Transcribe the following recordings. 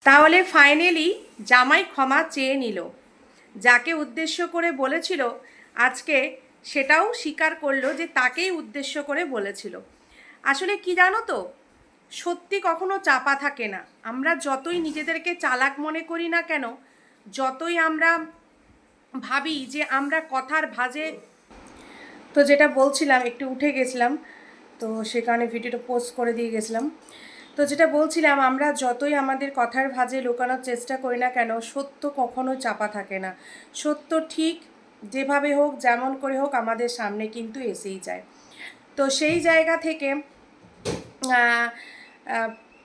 তাহলে ফাইনালি জামাই ক্ষমা চেয়ে নিল। যাকে উদ্দেশ্য করে বলেছিল আজকে সেটাও স্বীকার করলো যে তাকেই উদ্দেশ্য করে বলেছিল। আসলে কি জানো তো, সত্যি কখনো চাপা থাকে না। আমরা যতই নিজেদেরকে চালাক মনে করি না কেন, যতই আমরা ভাবি যে আমরা কথার ভাঁজে, তো যেটা বলছিলাম একটু উঠে গেছিলাম, তো সে কারণে ভিডিওটা পোস্ট করে দিয়ে গেছিলাম। তো যেটা বলছিলাম, আমরা যতই আমাদের কথার ভাঁজে লুকানোর চেষ্টা করি না কেন, সত্য কখনো চাপা থাকে না। সত্য ঠিক যেভাবে হোক, যেমন করে হোক, আমাদের সামনে কিন্তু এসেই যায়। তো সেই জায়গা থেকে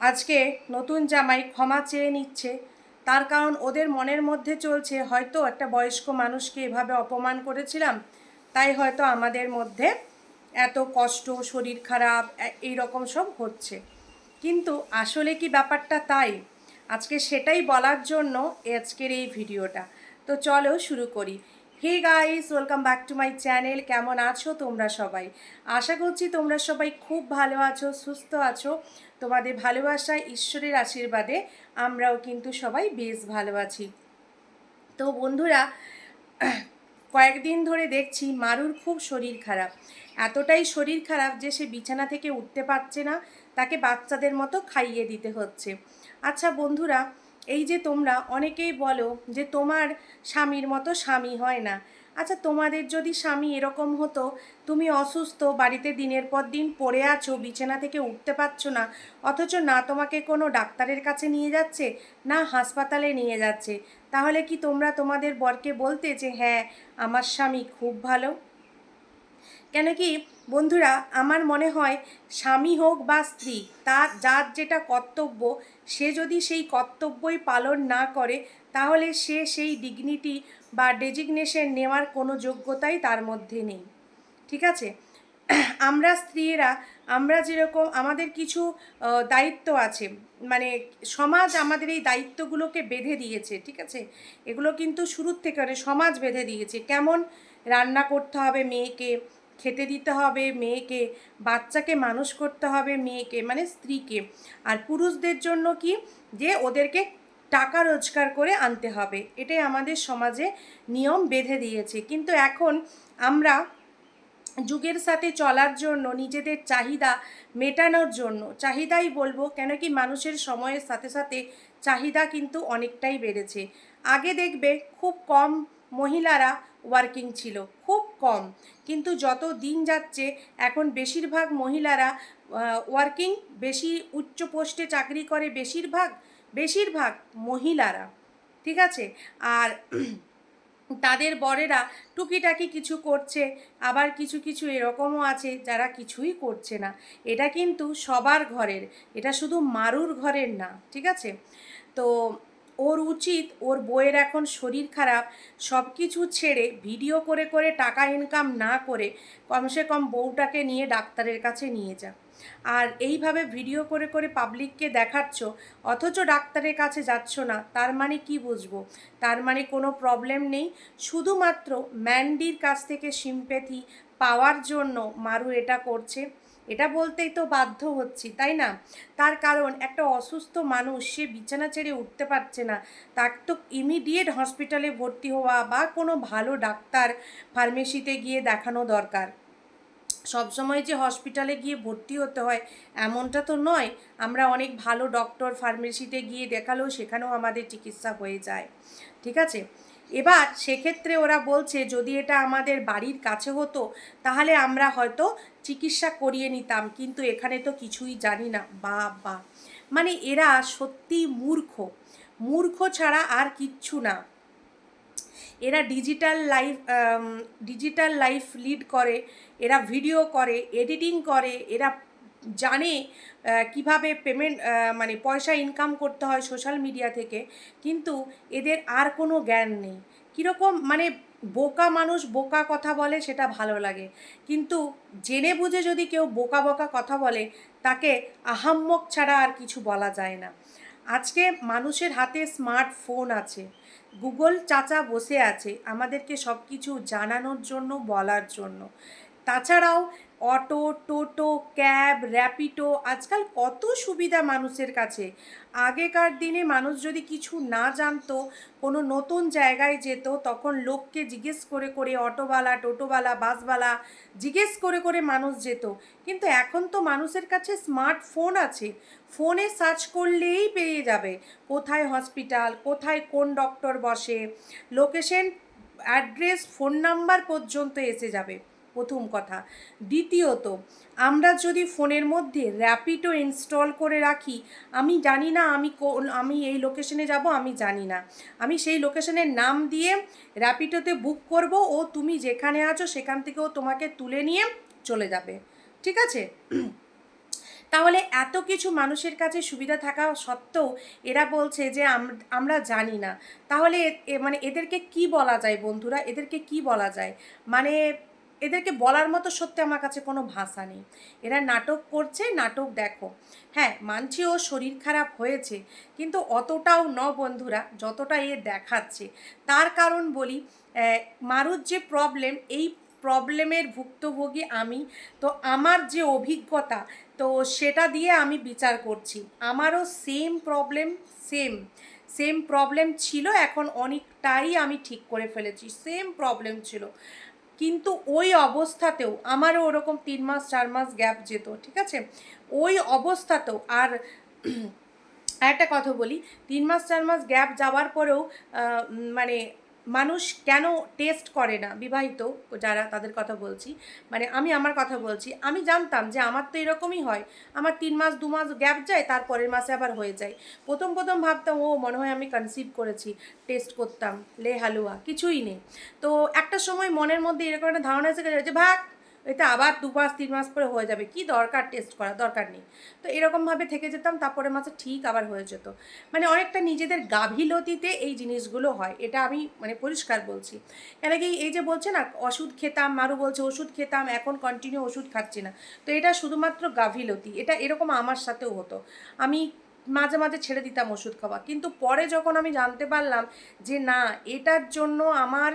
আজকে নতুন জামাই ক্ষমা চেয়ে নিচ্ছে। তার কারণ ওদের মনের মধ্যে চলছে, হয়তো একটা বয়স্ক মানুষকে এভাবে অপমান করেছিলাম, তাই হয়তো আমাদের মধ্যে এত কষ্ট, শরীর খারাপ, এই রকম সব হচ্ছে। কিন্তু আসলে কি ব্যাপারটা তাই? আজকে সেটাই বলার জন্য আজকের এই ভিডিওটা। তো চলো শুরু করি। Hey guys, welcome back to my channel. কেমন আছো তোমরা সবাই? আশা করছি তোমরা সবাই খুব ভালো আছো, সুস্থ আছো। তোমাদের ভালোবাসায়, ঈশ্বরের আশীর্বাদে আমরাও কিন্তু সবাই বেশ ভালো আছি। তো বন্ধুরা, কয়েকদিন ধরে দেখছি মারুর খুব শরীর খারাপ। এতটাই শরীর খারাপ যে সে বিছানা থেকে উঠতে পারছে না, তাকে বাচ্চাদের মতো খাইয়ে দিতে হচ্ছে। আচ্ছা বন্ধুরা, এই যে তোমরা অনেকেই বলো যে তোমার স্বামীর মতো স্বামী হয় না। আচ্ছা, তোমাদের যদি স্বামী এরকম হতো, তুমি অসুস্থ, বাড়িতে দিনের পর দিন পড়ে আছো, বিছানা থেকে উঠতে পারছো না, অথচ না তোমাকে কোনো ডাক্তারের কাছে নিয়ে যাচ্ছে, না হাসপাতালে নিয়ে যাচ্ছে, তাহলে কি তোমরা তোমাদের বরকে বলতে যে হ্যাঁ, আমার স্বামী খুব ভালো? কেন কি বন্ধুরা, আমার মনে হয় স্বামী হোক বা স্ত্রী, তার যার যেটা কর্তব্য, সে যদি সেই কর্তব্যই পালন না করে, তাহলে সে সেই ডিগনিটি বা ডেজিগনেশন নেওয়ার কোনো যোগ্যতাই তার মধ্যে নেই। ঠিক আছে? আমরা স্ত্রীরা, আমরা যেরকম আমাদের কিছু দায়িত্ব আছে, মানে সমাজ আমাদের এই দায়িত্বগুলোকে বেঁধে দিয়েছে। ঠিক আছে? এগুলো কিন্তু শুরুর থেকে সমাজ বেঁধে দিয়েছে। কেমন? রান্না করতে হবে মেয়েকে, খেতে দিতে হবে মেয়েকে, বাচ্চাকে মানুষ করতে হবে মেয়েকে, মানে স্ত্রীকে। আর পুরুষদের জন্য কি, যে ওদেরকে টাকা রোজগার করে আনতে হবে। এটাই আমাদের সমাজে নিয়ম বেঁধে দিয়েছে। কিন্তু এখন আমরা যুগের সাথে চলার জন্য, নিজেদের চাহিদা মেটানোর জন্য, চাহিদাই বলবো, কেন কি মানুষের সময়ের সাথে সাথে চাহিদা কিন্তু অনেকটাই বেড়েছে। আগে দেখবে খুব কম মহিলারা ওয়ার্কিং ছিল, খুব কম। কিন্তু যত দিন যাচ্ছে এখন বেশিরভাগ মহিলারা ওয়ার্কিং, বেশি উচ্চ পোস্টে চাকরি করে বেশিরভাগ বেশিরভাগ মহিলারা। ঠিক আছে? আর তাদের বরেরা টুকিটাকি কিছু করছে, আবার কিছু কিছু এরকমও আছে যারা কিছুই করছে না। এটা কিন্তু সবার ঘরের, এটা শুধু মারুর ঘরের না। ঠিক আছে? তো ওর উচিত, ওর বউয়ের এখন শরীর খারাপ, সব কিছু ছেড়ে ভিডিও করে করে টাকা ইনকাম না করে কমসে কম বউটাকে নিয়ে ডাক্তারের কাছে নিয়ে যা। আর এইভাবে ভিডিও করে করে পাবলিককে দেখাচ্ছ, অথচ ডাক্তারের কাছে যাচ্ছ না, তার মানে কি বুঝবো? তার মানে কোনো প্রবলেম নেই। শুধুমাত্র ম্যান্ডির কাছ থেকে সিম্প্যাথি পাওয়ার জন্য মারু এটা করছে। এটা বলতেই তো বাধ্য হচ্ছি, তাই না? তার কারণ একটা অসুস্থ মানুষ, সে বিছানা ছেড়ে উঠতে পারছে না, তার তো ইমিডিয়েট হসপিটালে ভর্তি হওয়া বা কোনো ভালো ডাক্তার ফার্মেসিতে গিয়ে দেখানো দরকার। সবসময় যে হসপিটালে গিয়ে ভর্তি হতে হয় এমনটা তো নয়। আমরা অনেক ভালো ডক্টর ফার্মেসিতে গিয়ে দেখালেও সেখানেও আমাদের চিকিৎসা হয়ে যায়। ঠিক আছে? এবার সেক্ষেত্রে ওরা বলছে যদি এটা আমাদের বাড়ির কাছে হতো তাহলে আমরা হয়তো চিকিৎসা করিয়ে নিতাম, কিন্তু এখানে তো কিছুই জানি না। বা মানে এরা সত্যি মূর্খ, মূর্খ ছাড়া আর কিচ্ছু না। এরা ডিজিটাল লাইফ লিড করে, এরা ভিডিও করে, এডিটিং করে, এরা জানে কিভাবে পেমেন্ট, মানে পয়সা ইনকাম করতে হয় সোশ্যাল মিডিয়া থেকে। কিন্তু এদের আর কোনো জ্ঞান নেই। কীরকম মানে বোকা মানুষ বোকা কথা বলে সেটা ভালো লাগে, কিন্তু জেনে বুঝে যদি কেউ বোকা বোকা কথা বলে তাকে আহাম্মক ছাড়া আর কিছু বলা যায় না। আজকে মানুষের হাতে স্মার্টফোন আছে, গুগল চাচা বসে আছে আমাদেরকে সব কিছু জানানোর জন্য, বলার জন্য। তাছাড়াও অটো, টোটো, ক্যাব, র্যাপিডো, আজকাল কত সুবিধা মানুষের কাছে। আগেকার দিনে মানুষ যদি কিছু না জানতো, কোনো নতুন জায়গায় যেত, তখন লোককে জিজ্ঞেস করে করে, অটোওয়ালা, টোটোওয়ালা, বাসওয়ালা জিজ্ঞেস করে করে মানুষ যেত। কিন্তু এখন তো মানুষের কাছে স্মার্টফোন আছে, ফোনে সার্চ করলেই পেয়ে যাবে কোথায় হসপিটাল, কোথায় কোন ডক্টর বসে, লোকেশন, অ্যাড্রেস, ফোন নাম্বার পর্যন্ত এসে যাবে, প্রথম কথা। দ্বিতীয়ত, আমরা যদি ফোনের মধ্যে র্যাপিডো ইনস্টল করে রাখি, আমি জানি না আমি এই লোকেশনে যাব, আমি জানি না, আমি সেই লোকেশনের নাম দিয়ে র্যাপিডোতে বুক করব, ও তুমি যেখানে আছো সেখান থেকেও তোমাকে তুলে নিয়ে চলে যাবে, ঠিক আছে? তাহলে এত কিছু মানুষের কাছে সুবিধা থাকা সত্ত্বেও এরা বলছে যে আমরা জানি না। তাহলে মানে এদেরকে কি বলা যায় বন্ধুরা, এদেরকে কি বলা যায়? মানে এদেরকে বলার মতো সত্যি আমার কাছে কোনো ভাষা নেই। এরা নাটক করছে, নাটক দেখো। হ্যাঁ, মানছি ও শরীর খারাপ হয়েছে, কিন্তু অতটাও ন বন্ধুরা যতটা এ দেখাচ্ছে। তার কারণ বলি, মারুর যে প্রবলেম, এই প্রবলেমের ভুক্তভোগী আমি। তো আমার যে অভিজ্ঞতা, তো সেটা দিয়ে আমি বিচার করছি। আমারও সেম প্রবলেম ছিল, এখন অনেকটাই আমি ঠিক করে ফেলেছি। সেম প্রবলেম ছিল, কিন্তু ওই অবস্থাতেও আমারও ওরকম 3 মাস 4 মাস গ্যাপ যেত, ঠিক আছে? ওই অবস্থাতেও আর একটা কথা বলি, 3 মাস 4 মাস গ্যাপ যাওয়ার পরেও মানে মানুষ কেন টেস্ট করে না, বিবাহিত যারা, তাদের কথা বলছি, মানে আমি আমার কথা বলছি। আমি জানতাম যে আমার তো এরকমই হয়, আমার 3 মাস 2 মাস গ্যাপ যায়, তারপরের মাসে আবার হয়ে যায়। প্রথম ভাবতাম ও মনে হয় আমি কনসিভ করেছি, টেস্ট করতাম, লে হালুয়া, কিছুই নেই। তো একটা সময় মনের মধ্যে এরকম একটা ধারণা এসে গেছে যে ভাগ, এটা আবার 2 মাস 3 মাস পরে হয়ে যাবে, কি দরকার টেস্ট করা, দরকার নেই। তো এরকমভাবে থেকে যেতাম, তারপরের মাসে ঠিক আবার হয়ে যেত। মানে অনেকটা নিজেদের গাফিলতিতে এই জিনিসগুলো হয়, এটা আমি মানে পরিষ্কার বলছি। কেন কি, এই যে বলছে না ওষুধ খেতাম, মারু বলছে ওষুধ খেতাম, এখন কন্টিনিউ ওষুধ খাচ্ছি না, তো এটা শুধুমাত্র গাফিলতি। এটা এরকম আমার সাথেও হতো, আমি মাঝে মাঝে ছেড়ে দিতাম ওষুধ খাওয়া, কিন্তু পরে যখন আমি জানতে পারলাম যে না, এটার জন্য আমার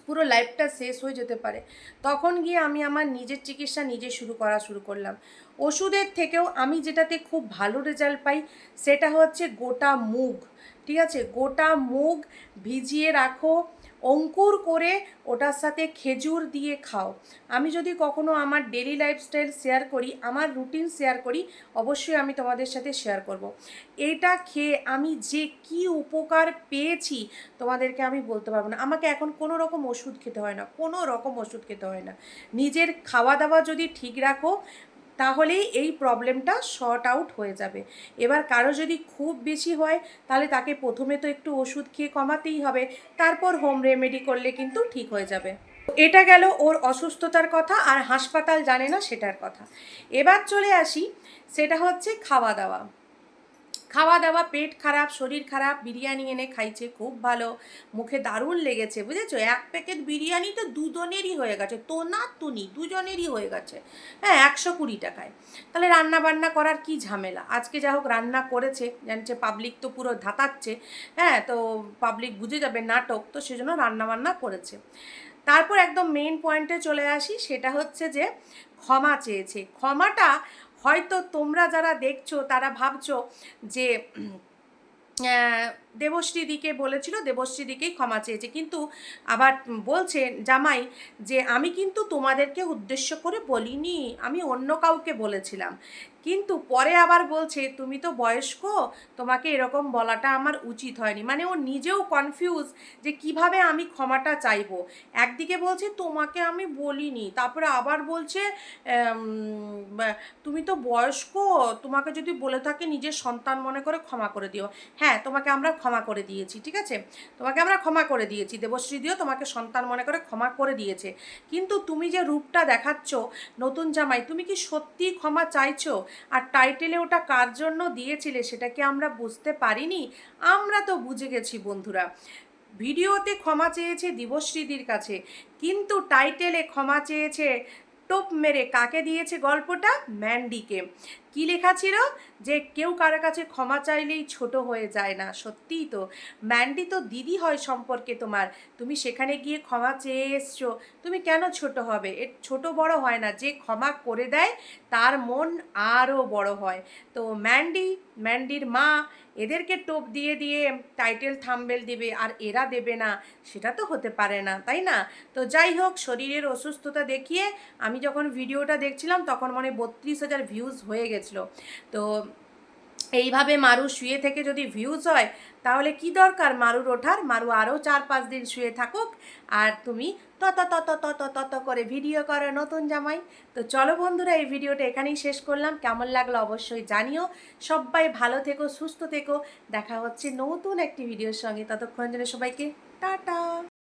পুরো লাইফটা শেষ হয়ে যেতে পারে, তখন গিয়ে আমি আমার নিজের চিকিৎসা নিজে শুরু করলাম। ওষুধের থেকেও আমি যেটাতে খুব ভালো রেজাল্ট পাই, সেটা হচ্ছে গোটা মুগ, ঠিক আছে? গোটা মুগ ভিজিয়ে রাখো, অঙ্কুর করে ওটার সাথে খেজুর দিয়ে খাও। আমি যদি কখনো আমার ডেলি লাইফস্টাইল শেয়ার করি, আমার রুটিন শেয়ার করি, অবশ্যই আমি তোমাদের সাথে শেয়ার করব। এটা খেয়ে আমি যে কি উপকার পেয়েছি তোমাদেরকে আমি বলতে পারবো না। আমাকে এখন কোনো রকম ওষুধ খেতে হয় না, কোনো রকম ওষুধ খেতে হয় না। নিজের খাওয়া দাওয়া যদি ঠিক রাখো, তাহলেই এই প্রবলেমটা শর্ট আউট হয়ে যাবে। এবার কারো যদি খুব বেশি হয়, তাহলে তাকে প্রথমে তো একটু ওষুধ খেয়ে কমাতেই হবে, তারপর হোম রেমেডি করলে কিন্তু ঠিক হয়ে যাবে। এটা গেল ওর অসুস্থতার কথা, আর হাসপাতাল জানে না সেটার কথা। এবার চলে আসি, সেটা হচ্ছে খাওয়া দাওয়া। খাওয়া দাওয়া, পেট খারাপ, শরীর খারাপ, বিরিয়ানি এনে খাইছে, খুব ভালো, মুখে দারুণ লেগেছে, বুঝেছো? 1 প্যাকেট বিরিয়ানি তো দুজনেরই হয়ে গেছে, তো না তুনি দুজনেরই হয়ে গেছে। হ্যাঁ, 120 টাকায়। তাহলে রান্না বান্না করার কি ঝামেলা? আজকে যা হোক রান্না করেছে, জানছে পাবলিক তো পুরো ধাতাচ্ছে, হ্যাঁ, তো পাবলিক বুঝে যাবে নাটক, তো সেজন্য রান্না বান্না করেছে। তারপর একদম মেইন পয়েন্টে চলে আসি, সেটা হচ্ছে যে ক্ষমা চেয়েছে। ক্ষমাটা হয়তো তোমরা যারা দেখছো তারা ভাবছো যে দেবশ্রীদিকে বলেছিল, দেবশ্রীদিকেই ক্ষমা চেয়েছে, কিন্তু আবার বলছে জামাই যে আমি কিন্তু তোমাদেরকে উদ্দেশ্য করে বলিনি, আমি অন্য কাউকে বলেছিলাম। কিন্তু পরে আবার বলছে তুমি তো বয়স্ক, তোমাকে এরকম বলাটা আমার উচিত হয়নি। মানে ও নিজেও কনফিউজ যে কিভাবে আমি ক্ষমাটা চাইবো। একদিকে বলছে তোমাকে আমি বলিনি, তারপরে আবার বলছে তুমি তো বয়স্ক, তোমাকে যদি বলে থাকে নিজের সন্তান মনে করে ক্ষমা করে দিও। হ্যাঁ, তোমাকে আমরা ক্ষমা করে দিয়েছি, ঠিক আছে? তোমাকে আমরা ক্ষমা করে দিয়েছি, দেবশ্রী দিও তোমাকে সন্তান মনে করে ক্ষমা করে দিয়েছে। কিন্তু তুমি যে রূপটা দেখাচ্ছ নতুন জামাই, তুমি কি সত্যিই ক্ষমা চাইছো? আর টাইটেলে ওটা কার জন্য দিয়েছিলে সেটা কি আমরা বুঝতে পারিনি? আমরা তো বুঝে গেছি বন্ধুরা। ভিডিওতে ক্ষমা চেয়েছে দিবশ্রীদির কাছে, কিন্তু টাইটেলে ক্ষমা চেয়েছে টোপ মেরে কাকে দিয়েছে গল্পটা? ম্যান্ডিকে। কি লেখা ছিল যে কেউ কারো কাছে ক্ষমা চাইলেই ছোট হয়ে যায় না। সত্যিই তো, ম্যান্ডি তো দিদি হয় সম্পর্কে তোমার, তুমি সেখানে গিয়ে ক্ষমা চেয়ে এসছো, তুমি কেন ছোট হবে? এর ছোট বড় হয় না, যে ক্ষমা করে দেয় তার মন আরও বড় হয়। তো ম্যান্ডির মা এদেরকে টোপ দিয়ে দিয়ে টাইটেল থাম্বেল দেবে আর এরা দেবে না, সেটা তো হতে পারে না, তাই না? তো যাই হোক, শরীরের অসুস্থতা দেখিয়ে আমি যখন ভিডিওটা দেখছিলাম তখন মানে 32,000 ভিউজ হয়ে গেছিলো। তো এইভাবে মারু শুয়ে থেকে যদি ভিউজ হয়, তাহলে কি দরকার মারুর ওঠার? মারু আরও 4-5 দিন শুয়ে থাকুক, আর তুমি তত তত তত তত করে ভিডিও করো নতুন জামাই। তো চলো বন্ধুরা, এই ভিডিওটা এখানেই শেষ করলাম। কেমন লাগলো অবশ্যই জানিও। সবাই ভালো থেকো, সুস্থ থেকো। দেখা হচ্ছে নতুন একটি ভিডিওর সঙ্গে। ততক্ষণ জন্য সবাইকে টাটা।